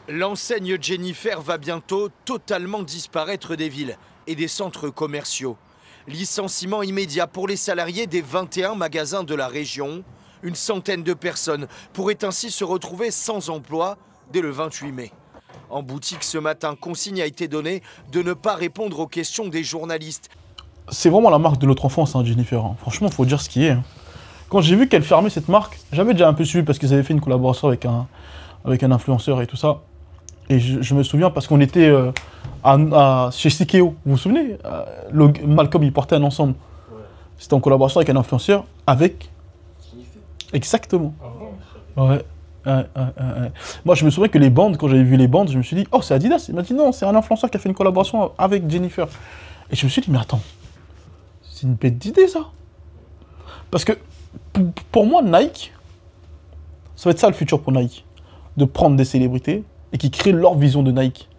L'enseigne Jennifer va bientôt totalement disparaître des villes et des centres commerciaux. Licenciement immédiat pour les salariés des 21 magasins de la région. Une centaine de personnes pourraient ainsi se retrouver sans emploi dès le 28 mai. En boutique ce matin, consigne a été donnée de ne pas répondre aux questions des journalistes. C'est vraiment la marque de notre enfance, hein, Jennifer. Franchement, il faut dire ce qui est. Hein. Quand j'ai vu qu'elle fermait cette marque, j'avais déjà un peu suivi parce qu'ils avaient fait une collaboration avec un influenceur et tout ça. Et je me souviens parce qu'on était chez Sikeo, vous vous souvenez Malcolm, il portait un ensemble. Ouais. C'était en collaboration avec un influenceur, avec... Exactement. Ah ouais. Moi, je me souviens que les bandes, quand j'avais vu les bandes, je me suis dit, oh, c'est Adidas. Il m'a dit, non, c'est un influenceur qui a fait une collaboration avec Jennifer. Et je me suis dit, mais attends, c'est une bête d'idée, ça. Parce que, pour moi, Nike, ça va être ça le futur pour Nike. De prendre des célébrités et qui créent leur vision de Nike.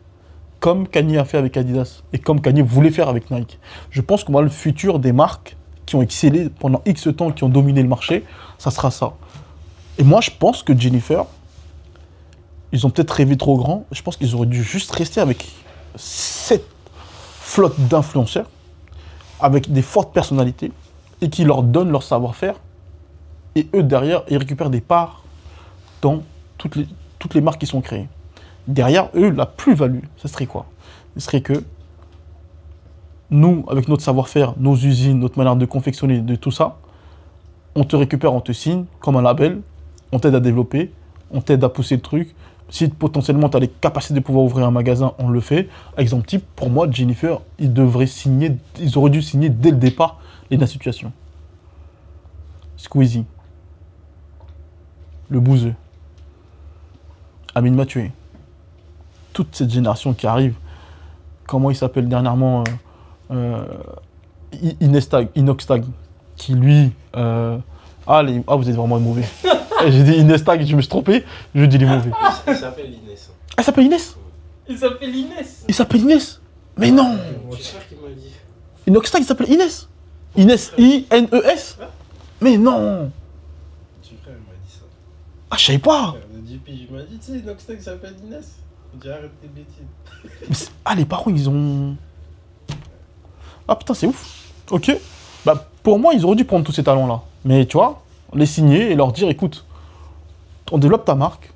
Comme Kanye a fait avec Adidas. Et comme Kanye voulait faire avec Nike. Je pense qu'on va le futur des marques qui ont excellé pendant X temps, qui ont dominé le marché, ça sera ça. Et moi, je pense que Jennifer, ils ont peut-être rêvé trop grand. Je pense qu'ils auraient dû juste rester avec cette flotte d'influenceurs, avec des fortes personnalités, et qui leur donnent leur savoir-faire. Et eux, derrière, ils récupèrent des parts dans toutes les marques qui sont créées. Derrière, eux, la plus-value, ce serait quoi? Ce serait que nous, avec notre savoir-faire, nos usines, notre manière de confectionner, de tout ça, on te récupère, on te signe comme un label, on t'aide à développer, on t'aide à pousser le truc. Si potentiellement tu as les capacités de pouvoir ouvrir un magasin, on le fait. Exemple type, pour moi, Jennifer, ils auraient dû signer dès le départ la situation. Squeezie, le bouseux, Amine Mathieu, toute cette génération qui arrive, comment il s'appelle dernièrement, Inoxtag, qui lui... vous êtes vraiment mauvais. J'ai dit Inestag, je me suis trompé, je dis les mauvais. Il s'appelle Inès. Elle s'appelle Inès? Il s'appelle Inès. Il s'appelle Inès? Mais non! C'est sûr qu'il m'a dit. Inoxtag, il s'appelle Inès? Inès, I-N-E-S? Mais non! Mon frère m'a dit ça. Ah, je savais pas! Il m'a dit, tu sais, Inoxtag s'appelle Inès. Il dit arrête tes bêtises. Ah, les parents, ils ont... Ah putain, c'est ouf. Ok. Bah, pour moi, ils auraient dû prendre tous ces talents-là. Mais tu vois, les signer et leur dire, écoute, on développe ta marque,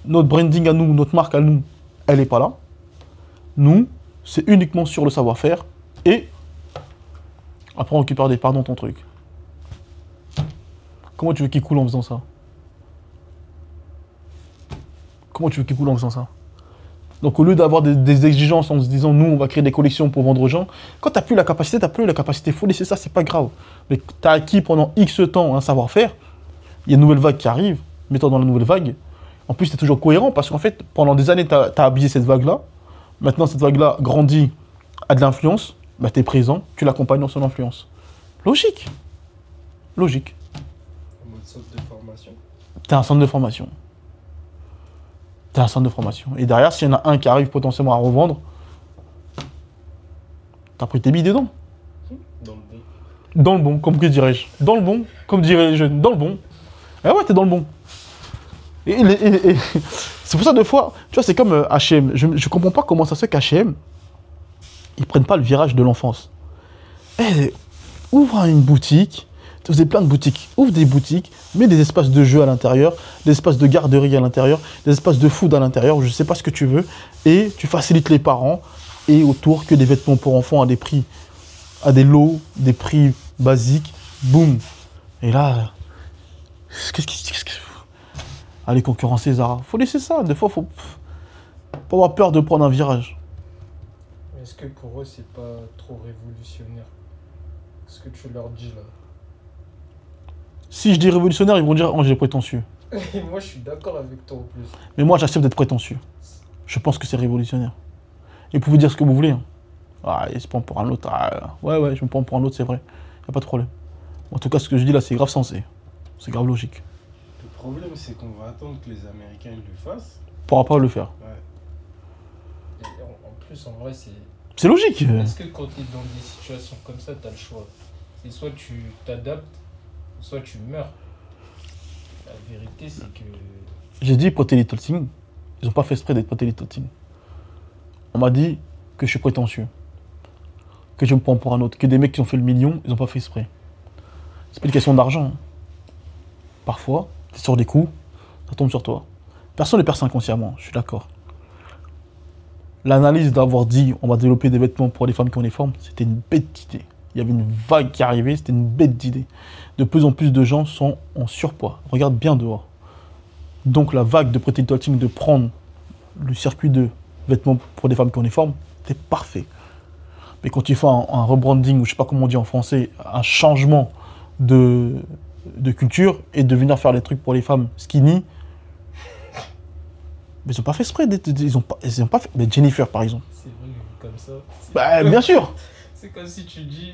notre branding à nous, notre marque à nous, elle n'est pas là. Nous, c'est uniquement sur le savoir-faire et après on récupère des parts dans ton truc. Comment tu veux qu'il coule en faisant ça? Comment tu veux qu'il coule en faisant ça? Donc au lieu d'avoir des exigences en se disant nous on va créer des collections pour vendre aux gens, quand tu n'as plus la capacité, il faut laisser ça, c'est pas grave. Mais tu as acquis pendant X temps un savoir-faire, il y a une nouvelle vague qui arrive, mets-toi dans la nouvelle vague. En plus, tu es toujours cohérent parce qu'en fait, pendant des années, tu as habillé cette vague-là. Maintenant, cette vague-là grandit, a de l'influence, bah, tu es présent, tu l'accompagnes dans son influence. Logique. Logique. En mode centre de formation. Tu es un centre de formation. Tu es un centre de formation. Et derrière, s'il y en a un qui arrive potentiellement à revendre, tu as pris tes billes dedans. Dans le bon. Dans le bon, comme que dirais-je. Dans le bon, comme diraient les jeunes. Dans le bon. Ah ouais, t'es dans le bon. Et c'est pour ça, deux fois, tu vois, c'est comme H&M. Je comprends pas comment ça se fait qu'H&M, ils prennent pas le virage de l'enfance. Ouvre une boutique, vous avez plein de boutiques, ouvre des boutiques, mets des espaces de jeu à l'intérieur, des espaces de garderie à l'intérieur, des espaces de food à l'intérieur, je sais pas ce que tu veux, et tu facilites les parents, et autour que des vêtements pour enfants à des prix, à des lots, des prix basiques, boum. Et là, qu'est-ce que... Allez, concurrencer Zara. Faut laisser ça. Des fois, faut pas avoir peur de prendre un virage. Est-ce que pour eux, c'est pas trop révolutionnaire? Ce que tu leur dis là. Si je dis révolutionnaire, ils vont dire oh, j'ai prétentieux. Et moi, je suis d'accord avec toi en plus. Mais moi, j'accepte d'être prétentieux. Je pense que c'est révolutionnaire. Et vous pouvez dire ce que vous voulez. Hein. Ah, il se prend pour un autre. Ah, ouais, je me prends pour un autre, c'est vrai. Y a pas de problème. En tout cas, ce que je dis là, c'est grave sensé. C'est grave logique. Le problème, c'est qu'on va attendre que les Américains le fassent. On pourra pas le faire. Ouais. Et en plus, en vrai, c'est... C'est logique. Est-ce que quand tu es dans des situations comme ça, tu as le choix? C'est soit tu t'adaptes, soit tu meurs. La vérité, c'est que... J'ai dit côté Little Thing, Ils n'ont pas fait exprès d'être Potelitoting. On m'a dit que je suis prétentieux. Que je me prends pour un autre. Que des mecs qui ont fait le million, ils n'ont pas fait exprès. C'est pas une question d'argent. Hein. Parfois, tu es sur des coups, ça tombe sur toi. Personne ne perce inconsciemment, je suis d'accord. L'analyse d'avoir dit on va développer des vêtements pour les femmes qui ont des formes, c'était une bête d'idée. Il y avait une vague qui arrivait, c'était une bête d'idée. De plus en plus de gens sont en surpoids. Regarde bien dehors. Donc la vague de Potelitoting de prendre le circuit de vêtements pour des femmes qui ont des formes, c'était parfait. Mais quand tu fais un rebranding, ou je sais pas comment on dit en français, un changement de culture et de venir faire les trucs pour les femmes skinny, mais ils n'ont pas fait exprès. Ils ont pas fait. Mais Jennifer, par exemple. C'est vrai, comme ça. Bah, bien sûr. C'est comme si tu dis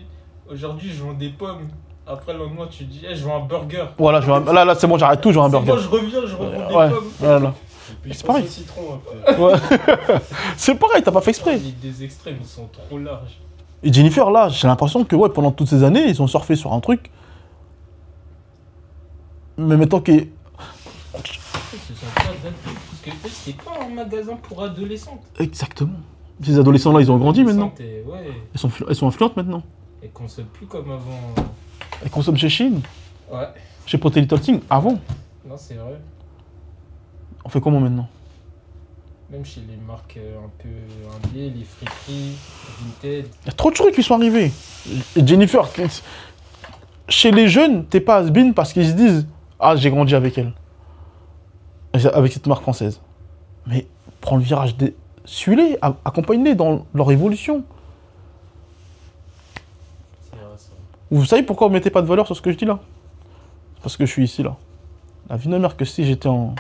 aujourd'hui je vends des pommes. Après le lendemain tu dis je vends un burger. Voilà, là c'est bon, j'arrête tout, je vends un burger. Moi je reviens, je revends des Ouais, pommes. voilà. Et puis, C'est pareil. Au citron un peu. Ouais. C'est pareil, t'as pas fait exprès. Des extrêmes ils sont trop larges. Et Jennifer, là, j'ai l'impression que ouais, pendant toutes ces années, ils ont surfé sur un truc. Mais maintenant que. Ce sont pas parce que c'était pas un magasin pour adolescentes. Exactement. Ces adolescents-là, ils ont grandi maintenant. Ouais. Elles sont influentes maintenant. Elles consomment plus comme avant. Elles consomment chez Shein, Ouais. chez Potelitoting, avant. Non, c'est vrai. On fait comment maintenant? Même chez les marques un peu indé, les friperies, Vinted. Il y a trop de trucs qui sont arrivés. Et Jennifer, chez les jeunes, t'es pas has-been parce qu'ils se disent ah, j'ai grandi avec elle. Avec cette marque française. Mais prends le virage, suis-les, accompagne-les dans leur évolution. C'est vrai, ça. Vous savez pourquoi vous mettez pas de valeur sur ce que je dis là? Parce que je suis ici là. La vie de ma mère que si j'étais en.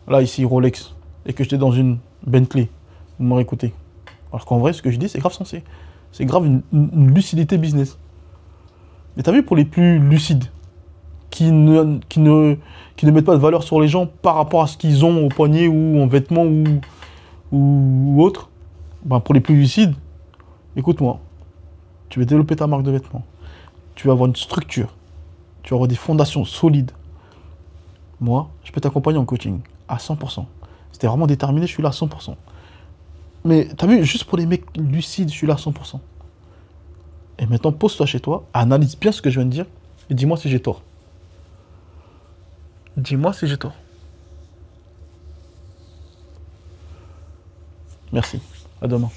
Là, ici, Rolex, et que j'étais dans une Bentley, vous m'aurez écouté. Alors qu'en vrai, ce que je dis, c'est grave sensé. C'est grave une lucidité business. Mais t'as vu, pour les plus lucides, qui ne mettent pas de valeur sur les gens par rapport à ce qu'ils ont au poignet ou en vêtements ou autre, ben pour les plus lucides, écoute-moi, tu vas développer ta marque de vêtements, tu vas avoir une structure, tu vas avoir des fondations solides. Moi, je peux t'accompagner en coaching à 100%. C'était vraiment déterminé, je suis là à 100%. Mais t'as vu, juste pour les mecs lucides, je suis là à 100%. Et maintenant, pose-toi chez toi, analyse bien ce que je viens de dire et dis-moi si j'ai tort. Dis-moi si j'ai tort. Merci. À demain.